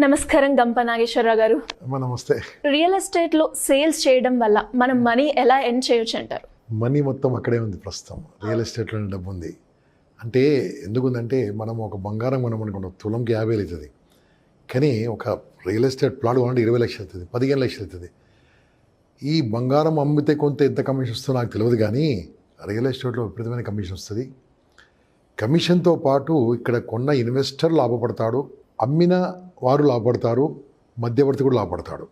నమస్కారం గంప నాగేశ్వరరావు గారు. నమస్తే. రియల్ ఎస్టేట్ లో సేల్స్ చేయడం వల్ల మనం మనీ ఎలా ఎర్న్ చేయొచ్చు అంటారు? మనీ మొత్తం అక్కడే ఉంది. ప్రస్తుతం రియల్ ఎస్టేట్లోనే డబ్బు ఉంది. అంటే ఎందుకుందంటే మనం ఒక బంగారం మనం అనుకుంటాం తులంకి 50,000 అవుతుంది, కానీ ఒక రియల్ ఎస్టేట్ ప్లాట్ కొనంటే 20 లక్షలు అవుతుంది, 15 లక్షలు అవుతుంది. ఈ బంగారం అమ్మితే కొంత ఎంత కమిషన్ వస్తుందో నాకు తెలియదు, కానీ రియల్ ఎస్టేట్లో విపరీతమైన కమిషన్ వస్తుంది. కమిషన్తో పాటు ఇక్కడ కొన్న ఇన్వెస్టర్ లాభపడతాడు, అమ్మిన వారు లాభపడతారు, మధ్యవర్తి కూడా లాభపడతాడు.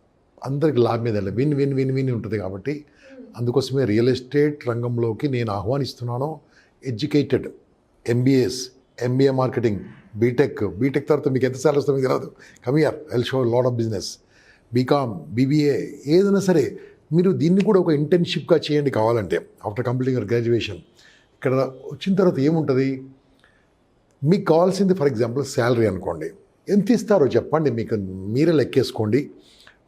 అందరికి లాభం మీద విన్ విన్ విన్ విన్ ఉంటుంది. కాబట్టి అందుకోసమే రియల్ ఎస్టేట్ రంగంలోకి నేను ఆహ్వానిస్తున్నాను. Educated MBAs, MBA marketing, BTech తర్వాత మీకు ఎంత సాలరీ వస్తుందో మీకు తెలియదు. Come here, I will show lot of business. BCom, BBA ఏదైనా సరే మీరు దీన్ని కూడా ఒక ఇంటర్న్షిప్గా చేయండి కావాలంటే. ఆఫ్టర్ కంప్లీటింగ్ యువర్ గ్రాడ్యుయేషన్ ఇక్కడ వచ్చిన తర్వాత ఏముంటుంది, మీకు కావాల్సింది ఫర్ ఎగ్జాంపుల్ శాలరీ అనుకోండి. ఎంత ఇస్తారో చెప్పండి, మీకు మీరే లెక్కేసుకోండి.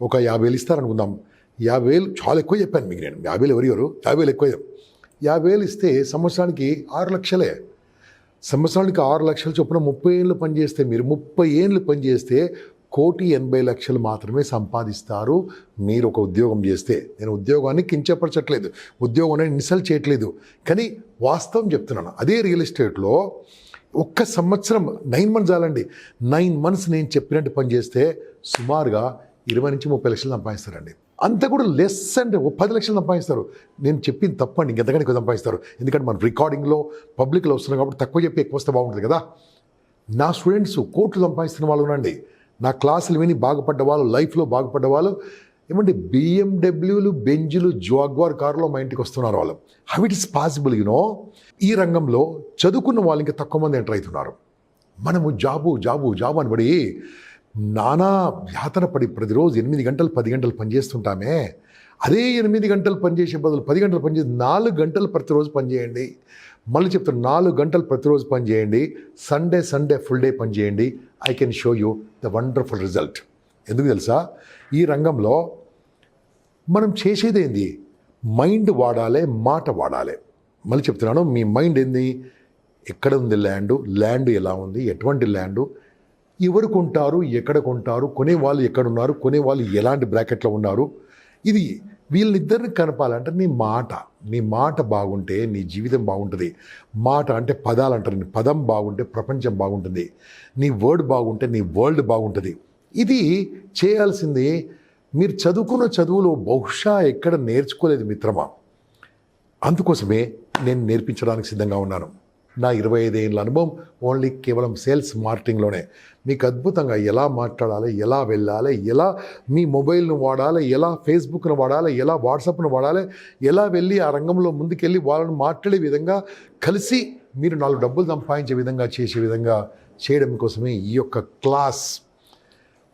ఒక 50,000 ఇస్తారనుకుందాం. 50,000 చాలా ఎక్కువ చెప్పాను మీకు. నేను 50,000 ఎవరు 50,000 ఎక్కువ. 50,000 ఇస్తే సంవత్సరానికి 6 లక్షలే. సంవత్సరానికి 6 లక్షల చొప్పున 30 ఏళ్ళు పనిచేస్తే, మీరు 30 ఏళ్ళు పనిచేస్తే 1,80,00,000 మాత్రమే సంపాదిస్తారు మీరు ఒక ఉద్యోగం చేస్తే. నేను ఉద్యోగాన్ని కించపరచట్లేదు, ఉద్యోగాన్ని ఇన్సల్ట్ చేయట్లేదు, కానీ వాస్తవం చెప్తున్నాను. అదే రియల్ ఎస్టేట్లో ఒక్క సంవత్సరం 9 మంత్స్ చాలండి. 9 మంత్స్ నేను చెప్పినట్టు పనిచేస్తే సుమారుగా 20 నుంచి 30 లక్షలు సంపాదిస్తారండి. అంత కూడా లెస్ అంటే 10 లక్షలు సంపాదిస్తారు. నేను చెప్పింది తప్పండి, ఇంకెంతకంటే ఎక్కువ సంపాదిస్తారు. ఎందుకంటే మన రికార్డింగ్లో పబ్లిక్లో వస్తున్నాం కాబట్టి తక్కువ చెప్పి ఎక్కువ వస్తే బాగుంటుంది కదా. నా స్టూడెంట్స్ కోట్లు సంపాదిస్తున్న వాళ్ళు ఉనండి. నా క్లాసులు విని బాగుపడ్డ వాళ్ళు, లైఫ్లో బాగుపడ్డ వాళ్ళు ఏమంటే బిఎండబ్ల్యూలు, బెంజులు, జాగ్వార్ కారులో మా ఇంటికి వస్తున్నారు వాళ్ళు. How it is possible you know. ఈ రంగంలో చదువుకున్న వాళ్ళు ఇంకా తక్కువ మంది ఎంటర్ అవుతున్నారు. మనము జాబు జాబు జాబు అని పడి నానా యాతన పడి ప్రతిరోజు 8 గంటలు 10 గంటలు పనిచేస్తుంటామే. అదే 8 గంటలు పనిచేసే బదులు 10 గంటలు పనిచేసి 4 గంటలు ప్రతిరోజు పనిచేయండి. మళ్ళీ చెప్తాను, 4 గంటలు ప్రతిరోజు పనిచేయండి. సండే ఫుల్ డే పనిచేయండి. I can show you the wonderful result. ఎందుకు తెలుసా, ఈ రంగంలో మనం చేసేది ఏంది, మైండ్ వాడాలి, మాట వాడాలి. మళ్ళీ చెప్తున్నాను, మీ మైండ్ ఏంది, ఎక్కడ ఉంది ల్యాండ్ ఎలా ఉంది, ఎటువంటి ల్యాండు, ఎవరు కొంటారు, ఎక్కడ కొంటారు, కొనేవాళ్ళు ఎక్కడున్నారు, కొనేవాళ్ళు ఎలాంటి బ్రాకెట్లో ఉన్నారు, ఇది వీళ్ళిద్దరిని కనపాలంటే నీ మాట బాగుంటే నీ జీవితం బాగుంటుంది. మాట అంటే పదాలు అంటారు. నీ పదం బాగుంటే ప్రపంచం బాగుంటుంది. నీ వర్డ్ బాగుంటే నీ వరల్డ్ బాగుంటుంది. ఇది చేయాల్సింది. మీరు చదువుకున్న చదువులో బహుశా ఎక్కడ నేర్చుకోలేదు మిత్రమా. అందుకోసమే నేను నేర్పించడానికి సిద్ధంగా ఉన్నాను. నా 25 ఏళ్ళ అనుభవం ఓన్లీ కేవలం సేల్స్ మార్కెటింగ్లోనే. మీకు అద్భుతంగా ఎలా మాట్లాడాలి, ఎలా వెళ్ళాలి, ఎలా మీ మొబైల్ను వాడాలి, ఎలా ఫేస్బుక్ను వాడాలి, ఎలా వాట్సాప్ను వాడాలి, ఎలా వెళ్ళి ఆ రంగంలో ముందుకెళ్ళి వాళ్ళని మాట్లాడే విధంగా కలిసి మీరు 4 డబ్బులు సంపాదించే విధంగా చేసే విధంగా చేయడం కోసమే ఈ యొక్క క్లాస్.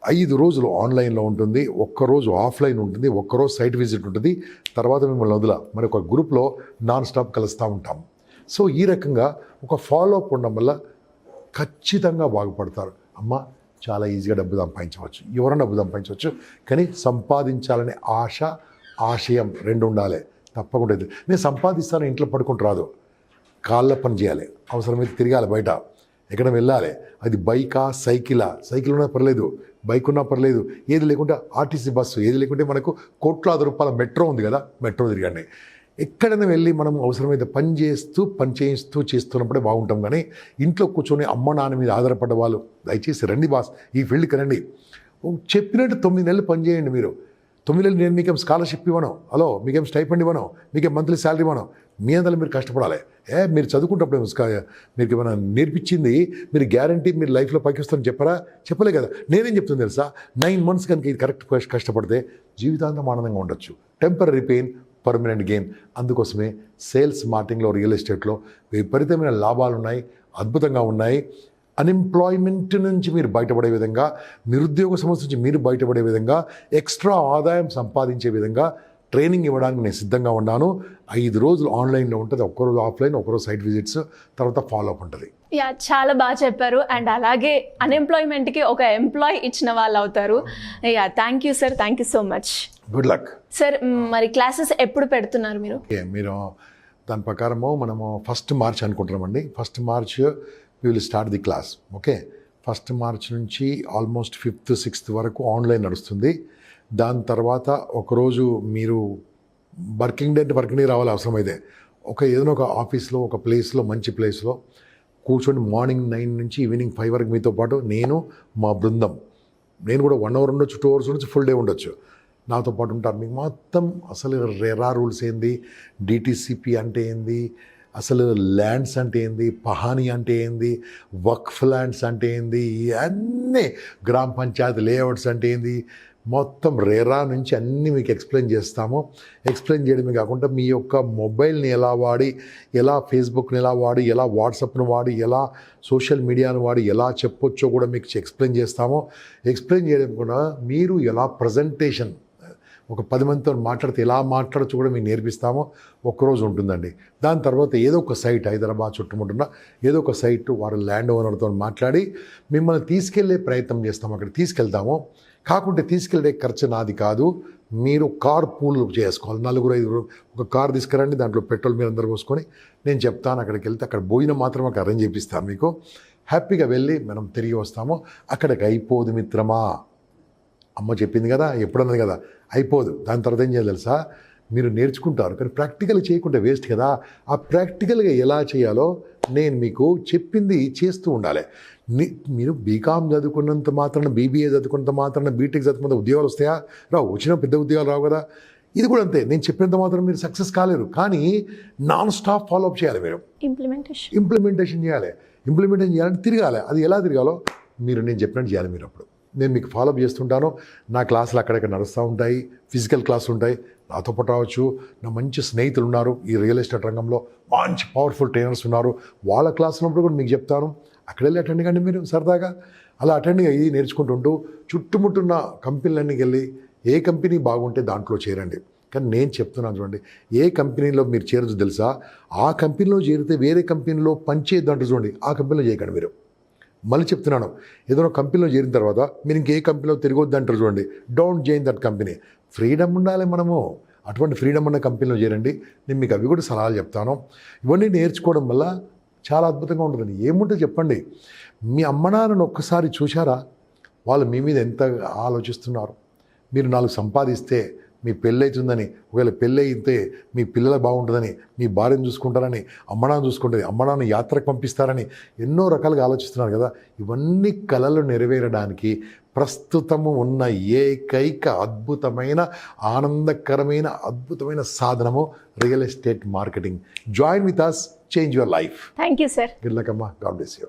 5 రోజులు ఆన్లైన్లో ఉంటుంది, ఒక్కరోజు ఆఫ్లైన్ ఉంటుంది, ఒక్కరోజు సైట్ విజిట్ ఉంటుంది. తర్వాత మిమ్మల్ని మరి ఒక గ్రూప్లో నాన్ స్టాప్ కలుస్తూ ఉంటాం. సో ఈ రకంగా ఒక ఫాలో అప్ ఉండడం వల్ల ఖచ్చితంగా బాగుపడతారు. అమ్మ చాలా ఈజీగా డబ్బు సంపాదించవచ్చు, ఎవరైనా డబ్బు సంపాదించవచ్చు, కానీ సంపాదించాలనే ఆశయం 2 ఉండాలి. తప్పకుండా నేను సంపాదిస్తాను ఇంట్లో పడుకుంటూ రాదు. కాళ్ళ పని చేయాలి, అవసరమైతే తిరగాలి, బయట ఎక్కడ వెళ్ళాలి. అది బైకా, సైకిల్ ఉన్నా పర్లేదు, బైక్ ఉన్నా పర్లేదు, ఏది లేకుంటే ఆర్టీసీ బస్సు, ఏది లేకుంటే మనకు కోట్లాది రూపాయల మెట్రో ఉంది కదా, మెట్రో తిరగండి. ఎక్కడైనా వెళ్ళి మనం అవసరమైతే పని చేయిస్తూ చేస్తున్నప్పుడే బాగుంటాం. కానీ ఇంట్లో కూర్చొని అమ్మ నాన్న మీద ఆధారపడ్డ వాళ్ళు దయచేసి రండి బాస్, ఈ ఫీల్డ్కి రండి. చెప్పినట్టు 9 నెలలు పని చేయండి. మీరు 9 నెలలు నేను మీకేం స్కాలర్షిప్ ఇవ్వను, హలో మీకేం స్టైపెండ్ ఇవ్వను, మీకేం మంత్లీ శాలరీ ఇవ్వను. మీ అందరూ మీరు కష్టపడాలి. మీరు చదువుకుంటప్పుడు మీకు ఏమైనా నేర్పించింది మీరు గ్యారంటీ మీరు లైఫ్లో పైకి వస్తారని చెప్పలే కదా. నేనేం చెప్తుంది తెలుసా, 9 మంత్స్ కనుక ఇది కరెక్ట్ కష్టపడితే జీవితాంతం ఆనందంగా ఉండొచ్చు. Temporary pain, permanent gain. అందుకోసమే సేల్స్ మార్కెటింగ్లో, రియల్ ఎస్టేట్లో విపరీతమైన లాభాలు ఉన్నాయి, అద్భుతంగా ఉన్నాయి. అన్ఎంప్లాయ్మెంట్ నుంచి మీరు బయటపడే విధంగా, నిరుద్యోగ సమస్య నుంచి మీరు బయటపడే విధంగా, ఎక్స్ట్రా ఆదాయం సంపాదించే విధంగా ట్రైనింగ్ ఇవ్వడానికి నేను సిద్ధంగా ఉన్నాను. 5 రోజులు ఆన్లైన్లో ఉంటుంది, ఒక్కరోజు ఆఫ్లైన్, ఒక్కరోజు సైట్ విజిట్స్, తర్వాత ఫాలో అప్ ఉంటుంది. చాలా బాగా చెప్పారు. అండ్ అలాగే అన్ఎంప్లాయ్మెంట్కి ఒక ఎంప్లాయ్ ఇచ్చిన వాళ్ళు అవుతారు. Thank you sir, thank you so much. Good luck sir. మరి క్లాసెస్ ఎప్పుడు పెడుతున్నారు మీరు? మీరు దాని ప్రకారము మనము 1st మార్చ్ అనుకుంటున్నామండి. 1st March we will start the class. Okay, 1st March నుంచి ఆల్మోస్ట్ 5th 6th వరకు ఆన్లైన్ నడుస్తుంది. దాని తర్వాత ఒకరోజు మీరు వర్కింగ్ డే రావాలి అవసరమైతే. ఏదైనా ఒక ఆఫీస్లో ఒక ప్లేస్లో మంచి ప్లేస్లో కూర్చొని మార్నింగ్ 9 నుంచి ఈవినింగ్ 5 వరకు మీతో పాటు నేను మా బృందం, నేను కూడా 1 hour ఉండొచ్చు, 2 hours ఉండొచ్చు, ఫుల్ డే ఉండొచ్చు, నాతో పాటు ఉంటారు. మీకు మొత్తం అసలు రెరా రూల్స్ ఏంది, డిటిసిపి అంటే ఏంది, అసలు ల్యాండ్స్ అంటే ఏంది, పహానీ అంటే ఏంది, వక్ఫ్ ల్యాండ్స్ అంటే ఏంది, ఇవన్నీ గ్రామ పంచాయతీ లేఅవుట్స్ అంటే ఏంది, మొత్తం రేరా నుంచి అన్నీ మీకు ఎక్స్ప్లెయిన్ చేస్తాము. ఎక్స్ప్లెయిన్ చేయడమే కాకుండా మీ యొక్క మొబైల్ని ఎలా వాడి, ఎలా ఫేస్బుక్ని ఎలా వాడి, ఎలా వాట్సాప్ను వాడి, ఎలా సోషల్ మీడియాను వాడి ఎలా చెప్పొచ్చో కూడా మీకు ఎక్స్ప్లెయిన్ చేస్తాము. ఎక్స్ప్లెయిన్ చేయడం కూడా మీరు ఎలా ప్రజెంటేషన్ ఒక 10 మందితో మాట్లాడితే ఎలా మాట్లాడచ్చు కూడా మీకు నేర్పిస్తాము. ఒక్కరోజు ఉంటుందండి. దాని తర్వాత ఏదో ఒక సైట్, హైదరాబాద్ చుట్టుముట్టున్న ఏదో ఒక సైట్ వారి ల్యాండ్ ఓనర్తో మాట్లాడి మిమ్మల్ని తీసుకెళ్లే ప్రయత్నం చేస్తాము. అక్కడ తీసుకెళ్తాము. కాకుంటే తీసుకెళ్ళే ఖర్చు నాది కాదు, మీరు కార్ పూల్ చేసుకోవాలి. 4-5 ఒక కార్ తీసుకురండి, దాంట్లో పెట్రోల్ మీరు అందరు పోసుకొని నేను చెప్తాను. అక్కడికి వెళ్తే అక్కడ భోజనం మాత్రం అక్కడ అరేంజ్ చేపిస్తాను. మీకు హ్యాపీగా వెళ్ళి మనం తిరిగి వస్తాము. అక్కడికి అయిపోదు మిత్రమా, అమ్మ చెప్పింది కదా, ఎప్పుడన్నది కదా, అయిపోదు. దాని తర్వాత ఏం చేయాలి తెలుసా, మీరు నేర్చుకుంటారు కానీ ప్రాక్టికల్ చేయకుంటే వేస్ట్ కదా. ఆ ప్రాక్టికల్గా ఎలా చేయాలో నేను మీకు చెప్పింది చేస్తూ ఉండాలి. మీరు బీకామ్ చదువుకున్నంత మాత్రాన, బీబీఏ చదువుకున్నంత మాత్రాన, బీటెక్ చదువుకున్నంత ఉద్యోగాలు వస్తాయా? రావు. వచ్చిన పెద్ద ఉద్యోగాలు రావు కదా. ఇది కూడా అంతే. నేను చెప్పినంత మాత్రం మీరు సక్సెస్ కాలేరు, కానీ నాన్ స్టాప్ ఫాలో అప్ చేయాలి. మీరు ఇంప్లిమెంటేషన్ చేయాలి. ఇంప్లిమెంటేషన్ చేయాలంటే తిరగాలి. అది ఎలా తిరగాలో నేను చెప్పినట్టు చేయాలి. మీరు అప్పుడు నేను మీకు ఫాలోఅప్ చేస్తుంటాను. నా క్లాసులు అక్కడక్కడ నడుస్తూ ఉంటాయి, ఫిజికల్ క్లాసులు ఉంటాయి. నాతో పాటు రావచ్చు. నా మంచి స్నేహితులు ఉన్నారు ఈ రియల్ ఎస్టేట్ రంగంలో, మంచి పవర్ఫుల్ ట్రైనర్స్ ఉన్నారు. వాళ్ళ క్లాస్ ఉన్నప్పుడు కూడా మీకు చెప్తాను. అక్కడ వెళ్ళి అటెండ్ కండి మీరు సరదాగా. అలా అటెండ్ అయ్యి నేర్చుకుంటుంటూ చుట్టుముట్టున్న కంపెనీలన్నీ వెళ్ళి ఏ కంపెనీ బాగుంటే దాంట్లో చేరండి. కానీ నేను చెప్తున్నాను చూడండి, ఏ కంపెనీలో మీరు చేరదు తెలుసా, ఆ కంపెనీలో చేరితే వేరే కంపెనీలో పనిచేయద్దంటారు చూడండి, ఆ కంపెనీలో చేయకండి మీరు. మళ్ళీ చెప్తున్నాను, ఏదైనా కంపెనీలో చేరిన తర్వాత మీరు ఇంకే కంపెనీలో తిరగొద్దు అంటారు చూడండి, don't join that company. Freedom ఉండాలి మనము. అటువంటి ఫ్రీడమ్ ఉన్న కంపెనీలో చేరండి. నేను మీకు అవి కూడా సలహాలు చెప్తాను. ఇవన్నీ నేర్చుకోవడం వల్ల చాలా అద్భుతంగా ఉంటుందండి. ఏముంటుంది చెప్పండి, మీ అమ్మ నాన్నను ఒక్కసారి చూశారా, వాళ్ళు మీ మీద ఎంత ఆలోచిస్తున్నారు. మీరు 4 సంపాదిస్తే మీ పెళ్ళి అవుతుందని, ఒకవేళ పెళ్ళి అయితే మీ పిల్లలు బాగుంటుందని, మీ భార్యను చూసుకుంటారని, అమ్మనాన్ని చూసుకుంటుంది, అమ్మనాన్ని యాత్రకు పంపిస్తారని ఎన్నో రకాలుగా ఆలోచిస్తున్నారు కదా. ఇవన్నీ కలలు నెరవేరడానికి ప్రస్తుతము ఉన్న ఏకైక అద్భుతమైన, ఆనందకరమైన, అద్భుతమైన సాధనము real estate marketing. Join with us, change your life. Thank you sir. Good luck అమ్మా. God bless you.